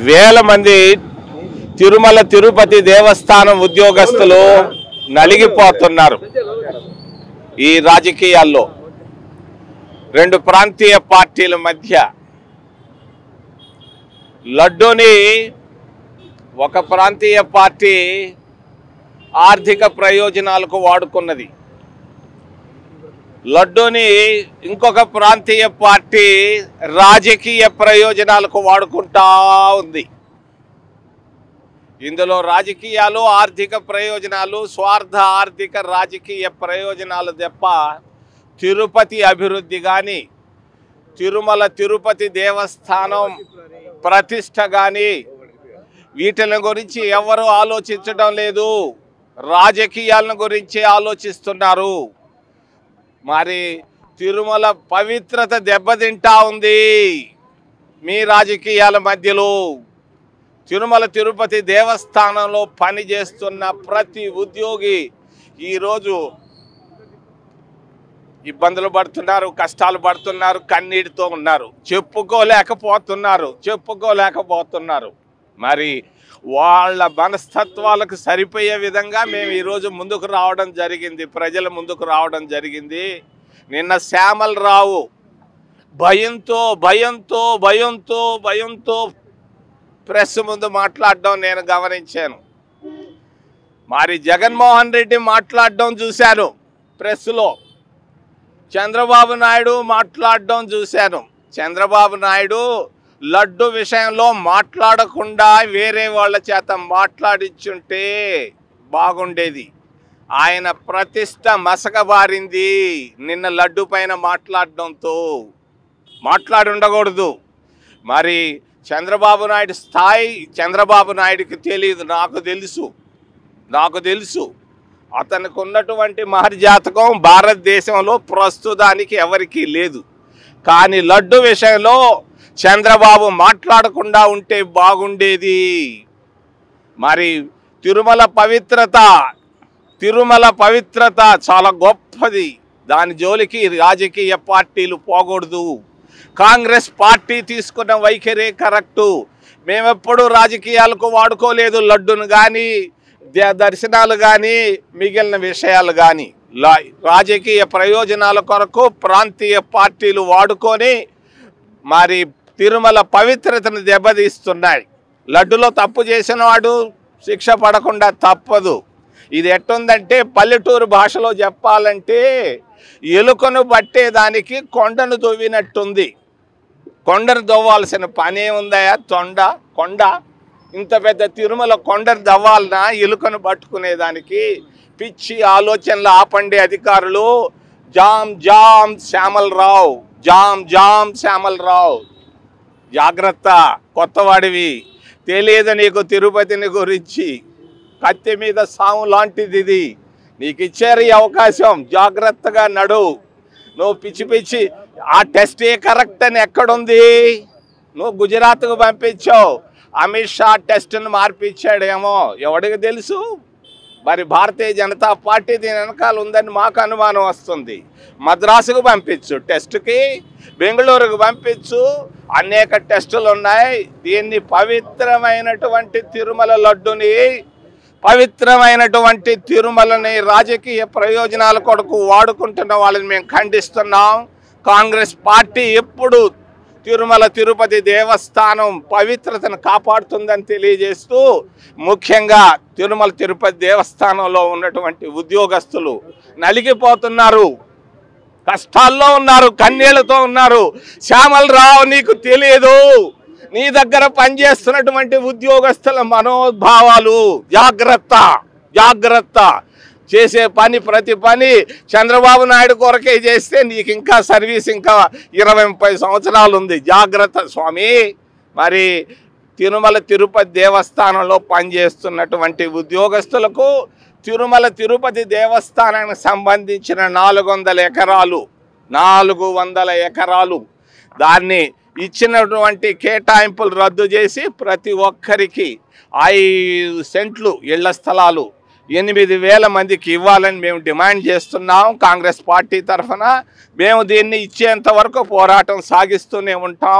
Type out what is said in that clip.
వేల మంది తిరుమల తిరుపతి దేవస్థానం ఉద్యోగస్తులు నలిగిపోతున్నారు. ఈ రాజకీయాల్లో రెండు ప్రాంతీయ పార్టీల మధ్య లడ్డూని ఒక ప్రాంతీయ పార్టీ ఆర్థిక ప్రయోజనాలకు వాడుకున్నది, లడ్డూని ఇంకొక ప్రాంతీయ పార్టీ రాజకీయ ప్రయోజనాలకు వాడుకుంటా ఉంది. ఇందులో రాజకీయాలు, ఆర్థిక ప్రయోజనాలు, స్వార్థ ఆర్థిక రాజకీయ ప్రయోజనాలు తప్ప తిరుపతి అభివృద్ధి కానీ, తిరుమల తిరుపతి దేవస్థానం ప్రతిష్ట కానీ వీటిని గురించి ఎవరు ఆలోచించడం లేదు. రాజకీయాలను గురించి ఆలోచిస్తున్నారు. మరి తిరుమల పవిత్రత దెబ్బతింటా ఉంది మీ రాజకీయాల మధ్యలో. తిరుమల తిరుపతి దేవస్థానంలో పనిచేస్తున్న ప్రతి ఉద్యోగి ఈరోజు ఇబ్బందులు పడుతున్నారు, కష్టాలు పడుతున్నారు, కన్నీటితో ఉన్నారు, చెప్పుకోలేకపోతున్నారు. మరి వాళ్ళ మనస్తత్వాలకు సరిపోయే విధంగా మేము ఈరోజు ముందుకు రావడం జరిగింది, ప్రజల ముందుకు రావడం జరిగింది. నిన్న శ్యామలరావు భయంతో ప్రెస్ ముందు మాట్లాడడం నేను గమనించాను. మరి జగన్మోహన్ రెడ్డి మాట్లాడడం చూశాను ప్రెస్లో, చంద్రబాబు నాయుడు మాట్లాడడం చూశాను. చంద్రబాబు నాయుడు లడ్డు విషయంలో మాట్లాడకుండా వేరే వాళ్ళ చేత మాట్లాడించుంటే బాగుండేది. ఆయన ప్రతిష్ట మసకబారింది నిన్న లడ్డు పైన మాట్లాడడంతో. మాట్లాడి ఉండకూడదు. మరి చంద్రబాబు నాయుడు స్థాయి చంద్రబాబు నాయుడికి తెలియదు, నాకు తెలుసు. అతనికి ఉన్నటువంటి మహర్జాతకం భారతదేశంలో ప్రస్తుతానికి ఎవరికీ లేదు. కానీ లడ్డు విషయంలో చంద్రబాబు మాట్లాడకుండా ఉంటే బాగుండేది. మరి తిరుమల పవిత్రత చాలా గొప్పది. దాని జోలికి రాజకీయ పార్టీలు పోకూడదు. కాంగ్రెస్ పార్టీ తీసుకున్న వైఖరే కరెక్టు. మేమెప్పుడు రాజకీయాలకు వాడుకోలేదు లడ్డును కానీ, దర్శనాలు కానీ, మిగిలిన విషయాలు కానీ. రాజకీయ ప్రయోజనాల కొరకు ప్రాంతీయ పార్టీలు వాడుకొని మరి తిరుమల పవిత్రతను దెబ్బతీస్తున్నాయి. లడ్డులో తప్పు చేసిన వాడు శిక్ష పడకుండా తప్పదు. ఇది ఎట్టుందంటే పల్లెటూరు భాషలో చెప్పాలంటే ఎలుకను పట్టేదానికి కొండను తవ్వినట్టుంది. కొండను తవ్వాల్సిన పనే ఉందయా? కొండ ఇంత పెద్ద తిరుమల కొండను తవ్వాలనా ఎలుకను పట్టుకునేదానికి? పిచ్చి ఆలోచనలు ఆపండి అధికారులు. జామ్ శ్యామలరావు జాగ్రత్త. కొత్తవాడివి, తెలియదు నీకు తిరుపతిని గురించి. కత్తి మీద సాము లాంటిది ఇది. నీకు ఇచ్చారు ఈ అవకాశం, జాగ్రత్తగా నడు. నువ్వు పిచ్చి ఆ టెస్టే కరెక్ట్ అని ఎక్కడుంది? నువ్వు గుజరాత్కు పంపించావు, అమిత్ షా టెస్ట్ను మార్పిచ్చాడేమో, ఎవడికి తెలుసు? మరి భారతీయ జనతా పార్టీ దీని వెనకాల ఉందని మాకు అనుమానం వస్తుంది. మద్రాసుకు పంపించు టెస్టుకి, బెంగళూరుకు పంపించు, అనేక టెస్టులు ఉన్నాయి. దీన్ని పవిత్రమైనటువంటి తిరుమల లడ్డుని, పవిత్రమైనటువంటి తిరుమలని రాజకీయ ప్రయోజనాల కొరకు వాడుకుంటున్న వాళ్ళని మేము ఖండిస్తున్నాం. కాంగ్రెస్ పార్టీ ఎప్పుడు తిరుమల తిరుపతి దేవస్థానం పవిత్రతను కాపాడుతుందని తెలియజేస్తూ, ముఖ్యంగా తిరుమల తిరుపతి దేవస్థానంలో ఉన్నటువంటి ఉద్యోగస్తులు నలిగిపోతున్నారు, కష్టాల్లో ఉన్నారు, కన్నీళ్లతో ఉన్నారు. శ్యామలరావు, నీకు తెలియదు నీ దగ్గర పనిచేస్తున్నటువంటి ఉద్యోగస్తుల మనోభావాలు. జాగ్రత్త. చేసే ప్రతి పని చంద్రబాబు నాయుడు కొరకే చేస్తే నీకు ఇంకా సర్వీస్ ఇంకా 20-30 సంవత్సరాలు ఉంది. జాగ్రత్త స్వామి. మరి తిరుమల తిరుపతి దేవస్థానంలో పనిచేస్తున్నటువంటి ఉద్యోగస్తులకు తిరుమల తిరుపతి దేవస్థానానికి సంబంధించిన 400 ఎకరాలు దాన్ని ఇచ్చినటువంటి కేటాయింపులు రద్దు చేసి ప్రతి ఒక్కరికి 5 సెంట్లు ఇళ్ల స్థలాలు 8,000 మందికి ఇవ్వాలని మేము డిమాండ్ చేస్తున్నాం. కాంగ్రెస్ పార్టీ తరఫున మేము దీన్ని ఇచ్చేంత వరకు పోరాటం సాగిస్తూనే ఉంటాం.